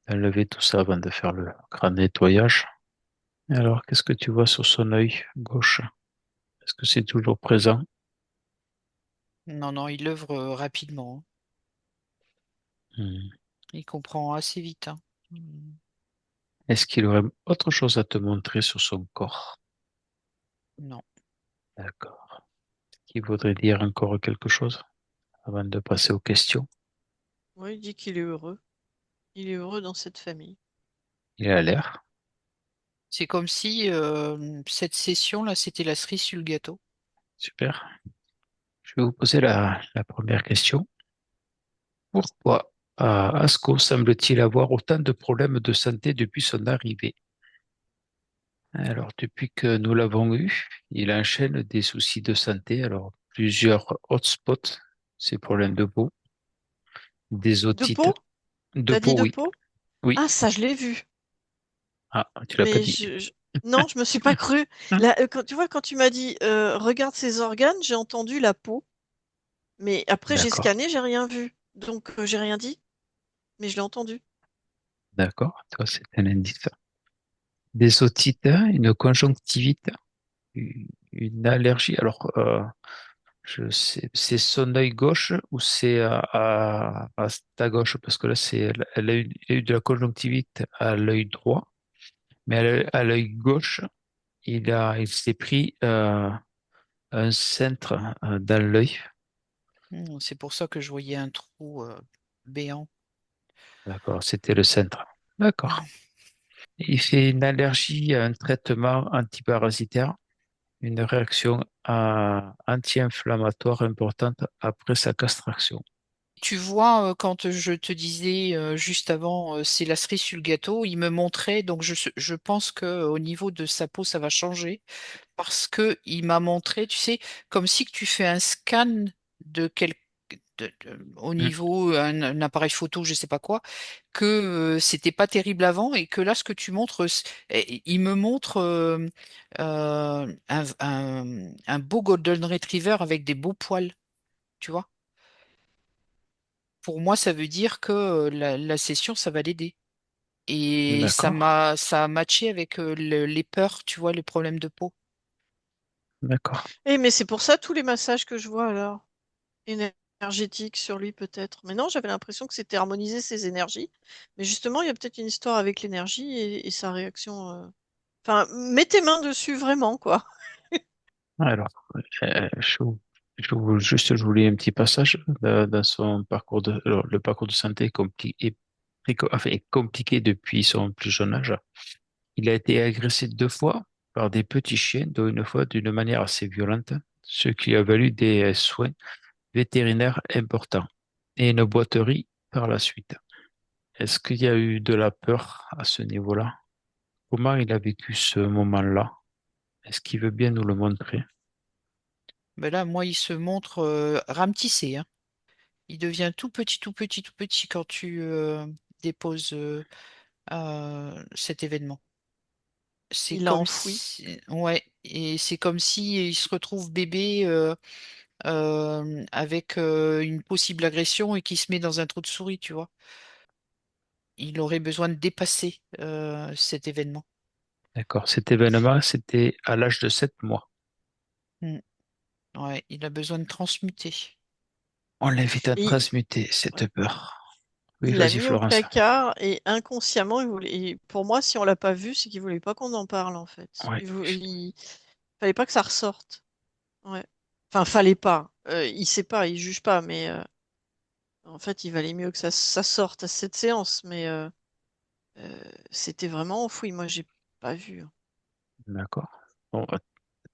d'enlever tout ça avant de faire le grand nettoyage. Alors, qu'est-ce que tu vois sur son œil gauche? Est-ce que c'est toujours présent? Non, non, il œuvre rapidement, hein. Hmm. Il comprend assez vite, hein. Mm. Est-ce qu'il aurait autre chose à te montrer sur son corps? Non, D'accord. Qui voudrait dire encore quelque chose avant de passer aux questions? Oui, il dit qu'il est heureux. Il est heureux dans cette famille. Il a l'air. c'est comme si cette session-là, c'était la cerise sur le gâteau. Super. Je vais vous poser la première question. Pourquoi? Asko semble-t-il avoir autant de problèmes de santé depuis son arrivée. Alors, depuis que nous l'avons eu, il enchaîne des soucis de santé. Alors, plusieurs hotspots, ces problèmes de peau, des De otites, peau? de T'as dit peau, de oui. peau? Oui. Ah, ça, je l'ai vu. Ah, tu l'as pas Mais dit. non, je me suis pas cru. Hein. Là, quand tu vois, quand tu m'as dit regarde ses organes, j'ai entendu la peau. Mais après, j'ai D'accord, scanné, j'ai rien vu. Donc, j'ai rien dit, mais je l'ai entendu. d'accord. Toi, c'est un indice. Des otites, une conjonctivite, une allergie. Alors, je sais, c'est son œil gauche ou c'est à ta gauche? Parce que là, elle a eu de la conjonctivite à l'œil droit, mais à l'œil gauche, il s'est pris un cintre dans l'œil. C'est pour ça que je voyais un trou béant. D'accord, c'était le cintre. D'accord. Il fait une allergie à un traitement antiparasitaire, une réaction anti-inflammatoire importante après sa castration. Tu vois, quand je te disais juste avant, c'est la cerise sur le gâteau, il me montrait, donc je pense que au niveau de sa peau, ça va changer parce que il m'a montré, tu sais, comme si que tu fais un scan de quel, au Hmm. niveau un appareil photo, je sais pas quoi, que c'était pas terrible avant et que là, ce que tu montres, il me montre un beau Golden Retriever avec des beaux poils, tu vois. Pour moi, ça veut dire que la session, ça va l'aider. Et D'accord, ça a matché avec les peurs, tu vois, les problèmes de peau. d'accord. Eh, mais c'est pour ça tous les massages que je vois alors. Énergétiques sur lui peut-être. Mais non, j'avais l'impression que c'était harmoniser ses énergies. Mais justement, il y a peut-être une histoire avec l'énergie et sa réaction. Enfin, mets tes mains dessus vraiment, quoi. Alors, juste, je voulais un petit passage dans son parcours alors, le parcours de santé est compliqué depuis son plus jeune âge. Il a été agressé 2 fois par des petits chiens, dont une fois d'une manière assez violente, ce qui lui a valu des soins vétérinaires importants et une boiterie par la suite. Est-ce qu'il y a eu de la peur à ce niveau-là? Comment il a vécu ce moment-là? Est-ce qu'il veut bien nous le montrer? Mais là, moi, il se montre rametissé, hein. Il devient tout petit, tout petit, tout petit quand tu déposes cet événement. C'est Il l'a comme enfoui. si, ouais, et c'est comme si il se retrouve bébé avec une possible agression et qui se met dans un trou de souris, tu vois. Il aurait besoin de dépasser cet événement. D'accord. Cet événement, c'était à l'âge de 7 mois. Mm. Ouais, il a besoin de transmuter. On l'invite à Et transmuter ouais. cette peur. Oui, Il l'a vas-y, mis au Florence. placard et inconsciemment, pour moi, si on l'a pas vu, c'est qu'il voulait pas qu'on en parle en fait. Ouais, Il fallait pas que ça ressorte. Ouais. Enfin, fallait pas. Il sait pas, il juge pas, mais en fait, il valait mieux que ça sorte à cette séance. Mais c'était vraiment enfoui. Moi, j'ai pas vu, hein. d'accord. Bon,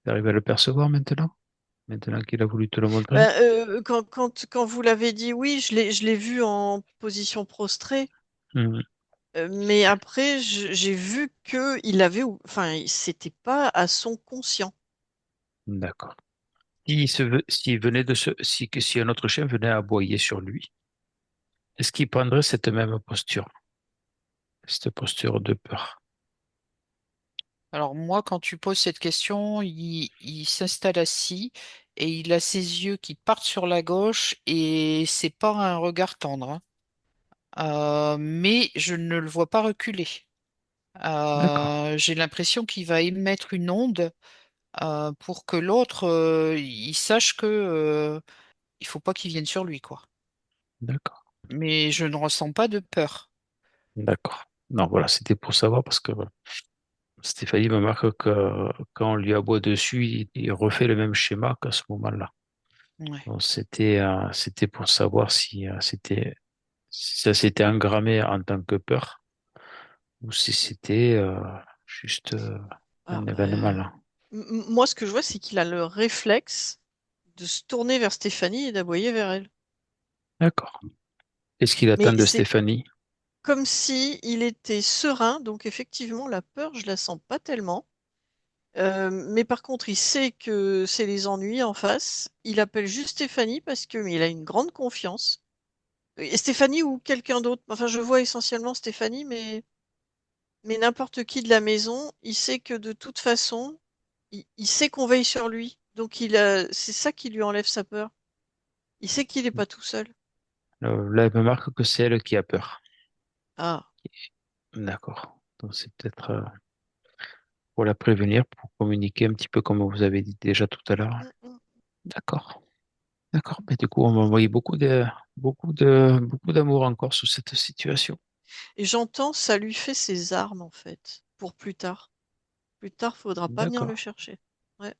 tu arrives à le percevoir maintenant? Maintenant qu'il a voulu te le montrer? Ben, quand vous l'avez dit, oui, je l'ai vu en position prostrée. Mhm. Mais après, j'ai vu que il avait, enfin, c'était pas à son conscient. D'accord. S'il venait si un autre chien venait aboyer sur lui, est-ce qu'il prendrait cette posture de peur? Alors moi, quand tu poses cette question, il s'installe assis et il a ses yeux qui partent sur la gauche et c'est pas un regard tendre, hein. Mais je ne le vois pas reculer. D'accord, J'ai l'impression qu'il va émettre une onde pour que l'autre il sache que il faut pas qu'il vienne sur lui, quoi. d'accord, Mais je ne ressens pas de peur. d'accord. Non, voilà, c'était pour savoir parce que voilà, Stéphanie me marque que quand on lui aboie dessus, il refait le même schéma qu'à ce moment-là. Ouais. Donc, c'était pour savoir si ça s'était engrammé en tant que peur ou si c'était juste Alors, un événement là. moi, ce que je vois, c'est qu'il a le réflexe de se tourner vers Stéphanie et d'aboyer vers elle. D'accord. Qu'est-ce qu'il attend Mais de c'est Stéphanie? comme si il était serein, donc effectivement, la peur, je la sens pas tellement. Mais par contre, il sait que c'est les ennuis en face. Il appelle juste Stéphanie parce que mais il a une grande confiance. Et Stéphanie ou quelqu'un d'autre. Enfin, je vois essentiellement Stéphanie, mais n'importe qui de la maison, il sait que de toute façon, il sait qu'on veille sur lui. Donc c'est ça qui lui enlève sa peur. Il sait qu'il n'est pas tout seul. Là, elle me marque que c'est elle qui a peur. Ah. D'accord. Donc c'est peut-être pour la prévenir, pour communiquer un petit peu comme vous avez dit déjà tout à l'heure. Mm, mm. D'accord. D'accord. Mais du coup, on va envoyer beaucoup d'amour encore sur cette situation. Et j'entends, ça lui fait ses armes en fait, pour plus tard. Plus tard, faudra pas venir le D'accord. chercher. Ouais.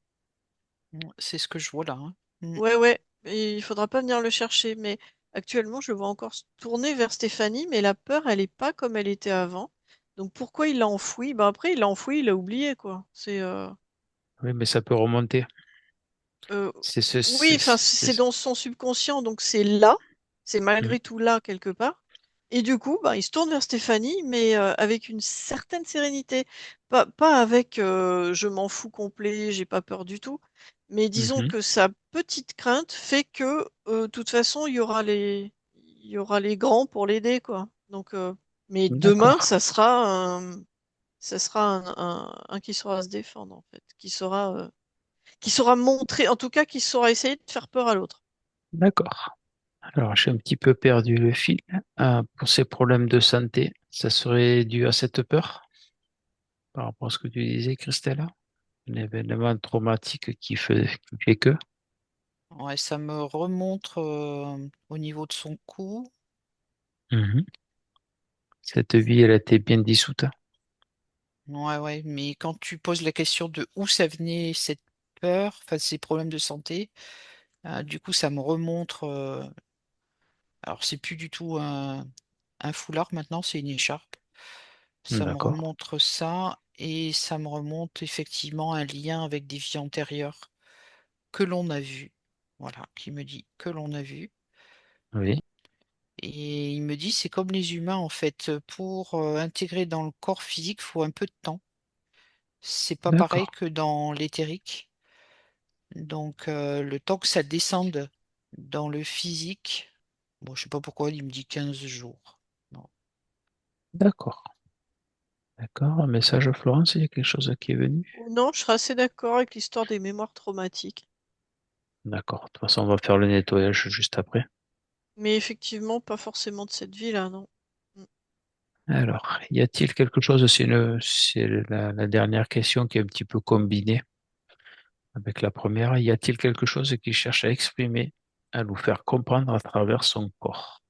C'est ce que je vois là, hein. Ouais, ouais. Et il faudra pas venir le chercher. Mais actuellement, je le vois encore se tourner vers Stéphanie, mais la peur, elle est pas comme elle était avant. Donc pourquoi il l'a enfoui? Ben après, il l'a enfoui, il l'a oublié, quoi. Oui, mais ça peut remonter. Euh, C'est ce, oui, enfin, c'est dans son subconscient, donc c'est là, c'est Hmm. malgré tout là quelque part. Et du coup, bah, il se tourne vers Stéphanie, mais avec une certaine sérénité. Pas avec je m'en fous complet, j'ai pas peur du tout. Mais disons Mhm. que sa petite crainte fait que, de toute façon, il y aura les grands pour l'aider, quoi. Donc, mais demain, D'accord. ça sera un qui saura se défendre, en fait, qui saura montrer, en tout cas, qui saura essayer de faire peur à l'autre. D'accord. Alors, j'ai un petit peu perdu le fil. Pour ces problèmes de santé, ça serait dû à cette peur, par rapport à ce que tu disais, Christella? Un événement traumatique qui fait que. Ouais, ça me remonte au niveau de son cou. Mhm. Cette vie, elle a été bien dissoute. Ouais, ouais, mais quand tu poses la question de où ça venait cette peur, enfin ces problèmes de santé, du coup ça me remonte. Alors c'est plus du tout un foulard maintenant, c'est une écharpe. Ça me D'accord. remonte ça et ça me remonte effectivement un lien avec des vies antérieures que l'on a vues. Voilà, qui me dit que l'on a vu. Oui. Et il me dit c'est comme les humains en fait, pour intégrer dans le corps physique, il faut un peu de temps. C'est pas pareil D'accord. que dans l'éthérique. Donc, le temps que ça descende dans le physique, bon, je sais pas pourquoi il me dit 15 jours. Non. D'accord. D'accord. Un message à Florence, il y a quelque chose qui est venu. Ou non, je serais assez d'accord avec l'histoire des mémoires traumatiques. D'accord. De toute façon, on va faire le nettoyage juste après. Mais effectivement, pas forcément de cette vie-là, non. Mm. Alors, y a-t-il quelque chose, c'est la dernière question qui est un petit peu combinée avec la première. Y a-t-il quelque chose qu'il cherche à exprimer, à nous faire comprendre à travers son corps?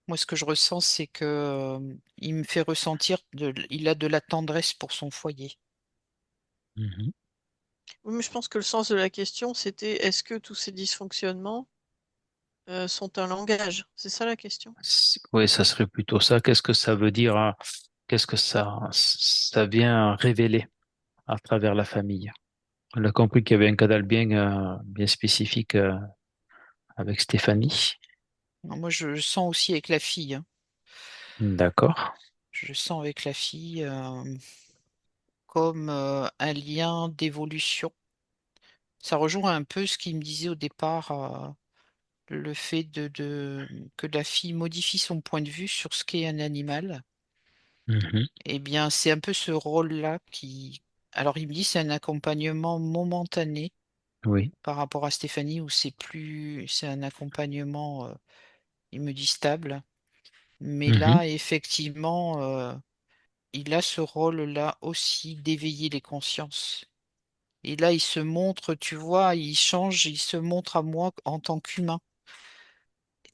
Moi, ce que je ressens, c'est que, il me fait ressentir il a de la tendresse pour son foyer. Mhm. Oui, mais je pense que le sens de la question, c'était est-ce que tous ces dysfonctionnements sont un langage? C'est ça la question. Oui, ça serait plutôt ça. Qu'est-ce que ça veut dire, hein? Qu'est-ce que ça vient révéler à travers la famille? On a compris qu'il y avait un canal bien spécifique avec Stéphanie. Moi, je le sens aussi avec la fille, hein. D'accord. Je le sens avec la fille, comme un lien d'évolution. Ça rejoint un peu ce qu'il me disait au départ, le fait que la fille modifie son point de vue sur ce qu'est un animal. Mhm. Eh bien, c'est un peu ce rôle-là qui. Alors, il me dit c'est un accompagnement momentané Oui. par rapport à Stéphanie où c'est un accompagnement, il me dit stable. Mais Mhm. là, effectivement, il a ce rôle-là aussi d'éveiller les consciences. Et là, il se montre, tu vois, il change, il se montre à moi en tant qu'humain.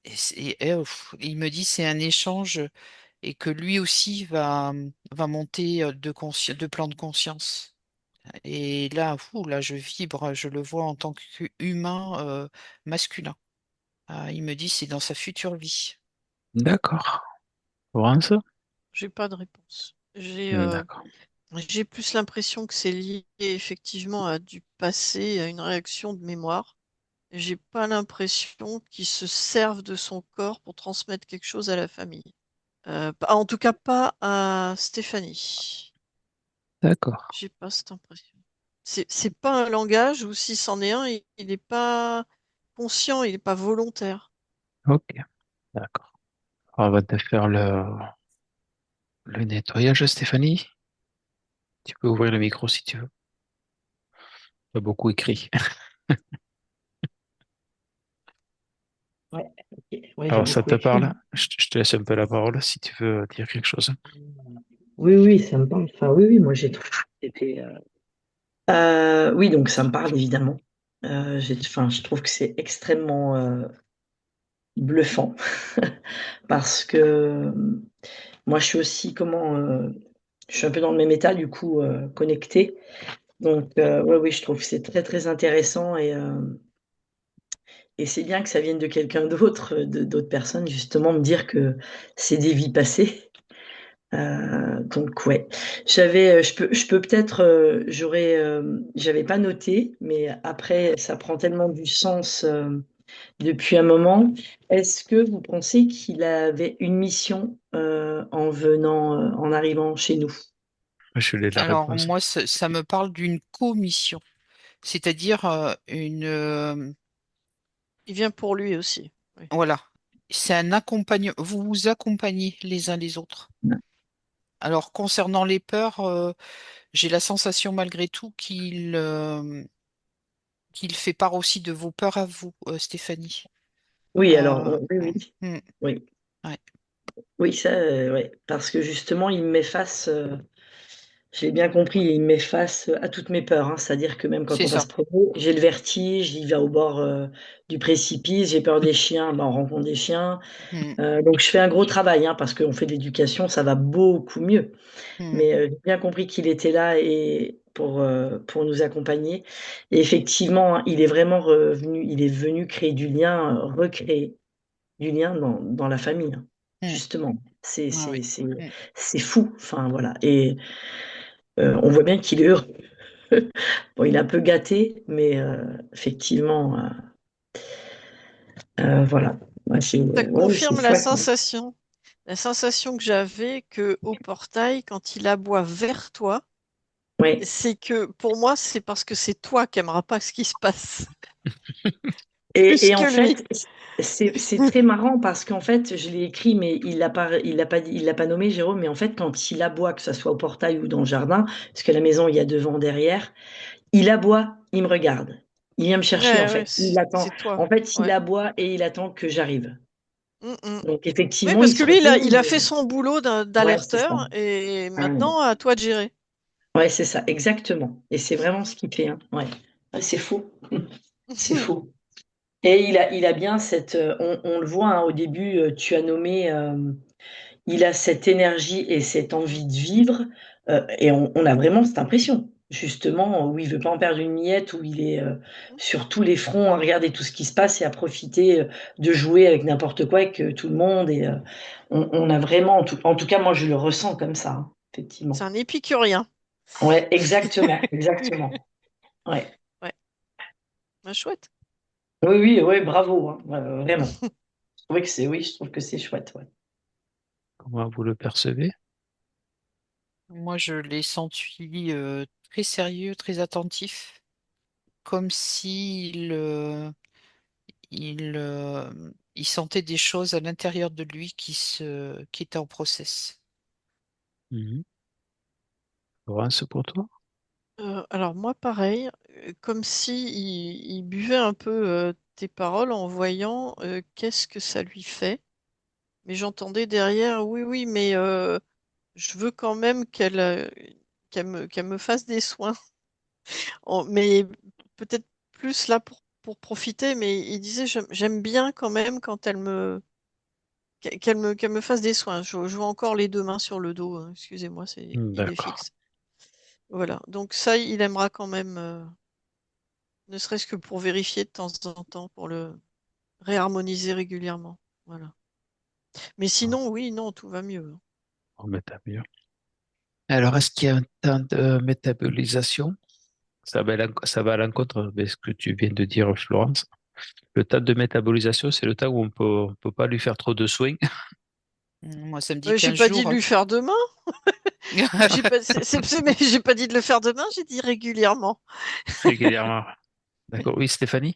Il me dit c'est un échange et que lui aussi va monter de plan de conscience. Et là, là, je vibre, je le vois en tant qu'humain masculin. Il me dit c'est dans sa future vie. D'accord. Florence? J'ai pas de réponse. D'accord. J'ai plus l'impression que c'est lié effectivement à du passé, à une réaction de mémoire. J'ai pas l'impression qu'il se serve de son corps pour transmettre quelque chose à la famille. En tout cas, pas à Stéphanie. D'accord. J'ai pas cette impression. C'est pas un langage, ou si c'en est un, il n'est pas conscient, il n'est pas volontaire. Ok, d'accord. On va te faire le nettoyage, Stéphanie. Tu peux ouvrir le micro si tu veux. Tu as beaucoup écrit. Ouais, ok. Ouais, j'ai Alors, ça beaucoup te écrit. parle? Je te laisse un peu la parole si tu veux dire quelque chose. Oui, oui, ça me parle. Enfin, oui, oui, moi j'ai trouvé que c'était. Oui, donc ça me parle évidemment. Enfin, je trouve que c'est extrêmement bluffant parce que moi je suis aussi je suis un peu dans le même état du coup connecté. Donc ouais, oui, je trouve que c'est très très intéressant et c'est bien que ça vienne de quelqu'un d'autre, d'autres personnes justement me dire que c'est des vies passées. Donc ouais, je peux peut-être, j'avais pas noté, mais après ça prend tellement du sens depuis un moment. Est-ce que vous pensez qu'il avait une mission en arrivant chez nous? Je l'ai la Alors, réponse. moi, ça me parle d'une commission, c'est-à-dire Il vient pour lui aussi. Oui. voilà, c'est un accompagnement. Vous vous accompagnez les uns les autres. Alors, concernant les peurs, j'ai la sensation malgré tout qu'il fait part aussi de vos peurs à vous, Stéphanie. Oui, alors Euh, oui, mm, oui, mm, oui, ouais, oui, ça, ouais, parce que justement, il me met face. J'ai bien compris, il me met face à toutes mes peurs, hein. C'est-à-dire que même quand c'est on va ça. se promener, j'ai le vertige, il va au bord du précipice, j'ai peur des chiens, ben, on rencontre des chiens. Mm, Donc je fais un gros travail, hein, parce qu'on fait de l'éducation, ça va beaucoup mieux. mm, Mais j'ai bien compris qu'il était là et pour nous accompagner. Et effectivement, hein, il est venu créer du lien, recréer du lien dans la famille, hein, mm, justement. ouais, ouais. Mm. C'est fou, enfin voilà. Et on voit bien qu'il est heureux. Bon, il est un peu gâté, mais effectivement, voilà. Ouais, Ça ouais, ouais, c'est confirme chouette. la sensation que j'avais que au portail, quand il aboie vers toi, Ouais. c'est que pour moi, c'est parce que c'est toi qui n'aimeras pas ce qui se passe, plus Et que en lui. fait, c'est très marrant parce qu'en fait, je l'ai écrit, mais il l'a pas nommé, Jérôme. Mais en fait, quand il aboie, que ça soit au portail ou dans le jardin, parce que la maison, il y a devant, derrière, il aboie, il me regarde. Il vient me chercher, en Ouais, ouais, fait. Il attend. c'est toi. En fait, il Ouais. aboie et il attend que j'arrive. Mm, mm. Donc, Oui, effectivement, parce il que se lui, retourne. il a fait son boulot Ouais, c'est ça. d'alerteur et Ah, maintenant, à toi de gérer. ouais, c'est ça, exactement. Et c'est vraiment ce qu'il fait, hein. Ouais. Ah, c'est fou. C'est fou. Et il a bien on le voit, hein, au début, tu as nommé, il a cette énergie et cette envie de vivre, et on a vraiment cette impression, justement, où il veut pas en perdre une miette, où il est, sur tous les fronts à regarder tout ce qui se passe et à profiter, de jouer avec n'importe quoi, avec, tout le monde et on a vraiment en tout cas moi je le ressens comme ça, hein, C'est effectivement. un épicurien. Ouais, exactement, exactement. Ouais. Ouais, bah, chouette. Oui, oui, oui, bravo, hein, vraiment. Je trouve que c'est chouette, ouais. Comment vous le percevez? Moi, je l'ai senti très sérieux, très attentif, comme s'il il sentait des choses à l'intérieur de lui qui étaient en process. Mhm. Laurence, pour toi? Alors moi, pareil, comme si il buvait un peu tes paroles en voyant qu'est-ce que ça lui fait. Mais j'entendais derrière, oui, oui, mais je veux quand même qu'elle me fasse des soins. Mais peut-être plus là pour profiter, mais il disait, j'aime bien quand même quand qu'elle me fasse des soins. Je vois encore les deux mains sur le dos, hein. Excusez-moi, il est D'accord. fixe. Voilà, donc ça, il aimera quand même, ne serait-ce que pour vérifier de temps en temps, pour le réharmoniser régulièrement. Voilà. Mais Ah, sinon, oui, non, tout va mieux. on met à mieux. Alors, est-ce qu'il y a un temps de métabolisation? Ça va à l'encontre de ce que tu viens de dire, Florence. Le temps de métabolisation, c'est le temps où on peut pas lui faire trop de soins. Moi, ça me dit J'ai 15 pas dit jours, de hein. lui faire demain. Mais j'ai pas dit de le faire demain, j'ai dit régulièrement. Régulièrement. D'accord. Oui, Stéphanie?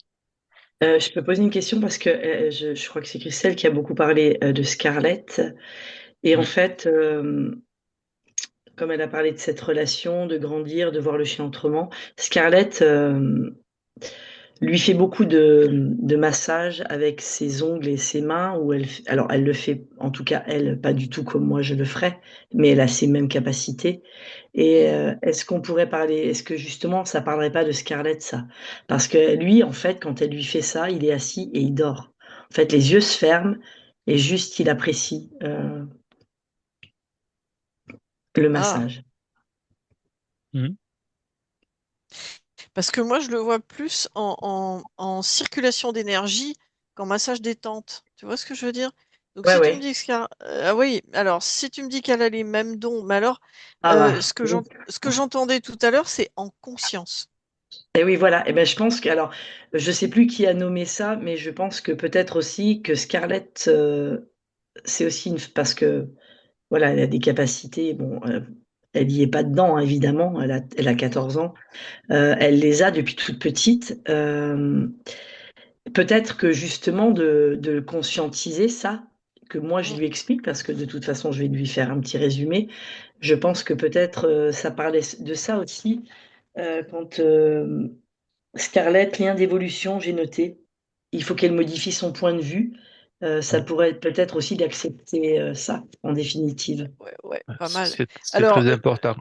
Je peux poser une question parce que je crois que c'est Christelle qui a beaucoup parlé de Scarlett. Et en Oui. fait, comme elle a parlé de cette relation, de grandir, de voir le chien autrement, Scarlett lui fait beaucoup de massages avec ses ongles et ses mains, où alors elle le fait, en tout cas elle, pas du tout comme moi je le ferais, mais elle a ces mêmes capacités. Et est-ce que justement ça parlerait pas de Scarlett, ça? Parce que lui, en fait, quand elle lui fait ça, il est assis et il dort. En fait, les yeux se ferment et juste il apprécie le Ah, massage. Mhm. parce que moi, je le vois plus en circulation d'énergie qu'en massage détente. Tu vois ce que je veux dire? Donc, Ouais, si tu me ouais. dis ah oui, alors, si tu me dis qu'elle a les mêmes dons, mais alors, Ah, oui. ce que j'entendais tout à l'heure, c'est en conscience. Et oui, voilà. Et ben, je pense que, alors, je sais plus qui a nommé ça, mais je pense que peut-être aussi que Scarlett, c'est aussi parce que, voilà, elle a des capacités. Bon, elle y est pas dedans, hein, évidemment. Elle a Mm. 14 ans. Elle les a depuis toute petite. Peut-être que justement de conscientiser ça, que moi je Mm. lui explique, parce que de toute façon je vais lui faire un petit résumé. Je pense que peut-être ça parlait de ça aussi quand Scarlett, lien d'évolution, j'ai noté. Il faut qu'elle modifie son point de vue. Ça pourrait être peut-être aussi d'accepter ça, en définitive. Ouais, pas mal. C'est Alors, très important.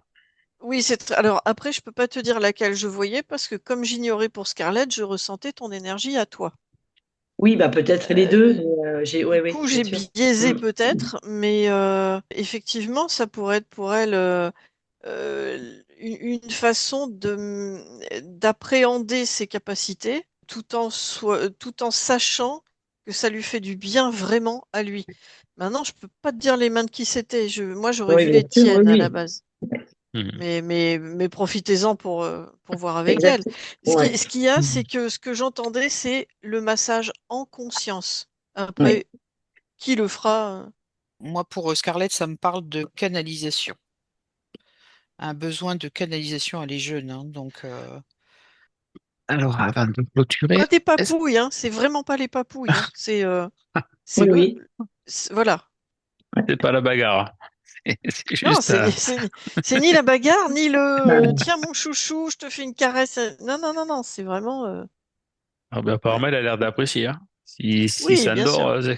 oui, alors après, je peux pas te dire laquelle je voyais parce que comme j'ignorais pour Scarlett, je ressentais ton énergie à toi. Oui, bah peut-être les deux, Euh, mais du oui, coup, bien j'ai sûr. biaisé Mm. peut-être, mais effectivement, ça pourrait être pour elle une façon d'appréhender ses capacités tout en sachant que ça lui fait du bien vraiment à lui. Maintenant, je peux pas te dire les mains de qui c'était. Moi, j'aurais Oui, vu bien les sûr, oui, tiennes à la oui. base. Mhm. Mais profitez-en pour voir avec elle. Exact. Ouais. Ce qu'il y a, c'est Mhm. que ce que j'entendais, c'est le massage en conscience. Ouais. Après, qui le fera? Moi, pour Scarlett, ça me parle de canalisation. Un besoin de canalisation, elle est jeune, hein, donc Alors, avant de Pas clôturer, des est-ce papouilles, hein. C'est vraiment pas les papouilles, hein. C'est Oui, le, oui. voilà. c'est pas la bagarre? C'est Non, juste c'est ni la bagarre, ni le Ah, tiens mon chouchou, je te fais une caresse. Non, non, non, non, c'est vraiment. Ah ben, Ouais. apparemment, elle a l'air d'apprécier, hein. Si Oui, ça bien endort, sûr.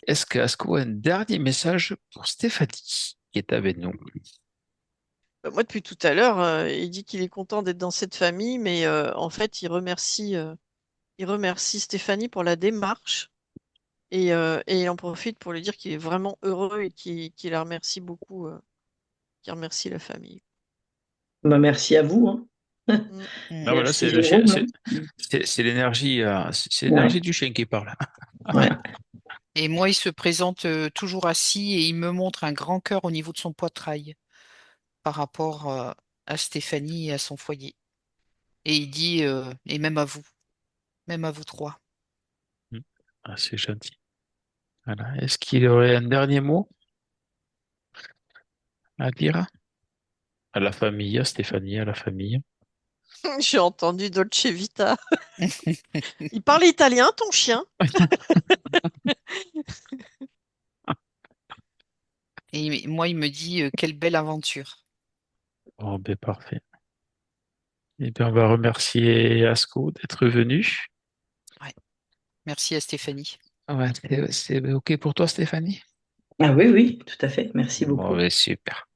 est-ce qu'on a un dernier message pour Stéphanie qui est avec nous? Moi, depuis tout à l'heure, il dit qu'il est content d'être dans cette famille, mais en fait, il remercie Stéphanie pour la démarche et il en profite pour lui dire qu'il est vraiment heureux et qu'il la remercie beaucoup, qu'il remercie la famille. bah, merci à vous, hein. Mm. Ah mm. voilà, Merci c'est le chien, Jérôme, hein. c'est l'énergie, c'est Ouais, l'énergie du chien qui parle. ouais. Et moi, il se présente toujours assis et il me montre un grand cœur au niveau de son poitrail par rapport à Stéphanie et à son foyer. Et il dit, et même à vous trois. Ah, c'est gentil. Voilà. Est-ce qu'il aurait un dernier mot à dire à la famille, à Stéphanie, à la famille? J'ai entendu Dolce Vita. Il parle italien, ton chien? Et moi, il me dit, quelle belle aventure. Oh, ben parfait. Eh bien, on va remercier Asco d'être venu. Ouais. Merci à Stéphanie. Ouais, c'est OK pour toi, Stéphanie? Ah oui, oui, tout à fait. Merci Bon, beaucoup. ben, super.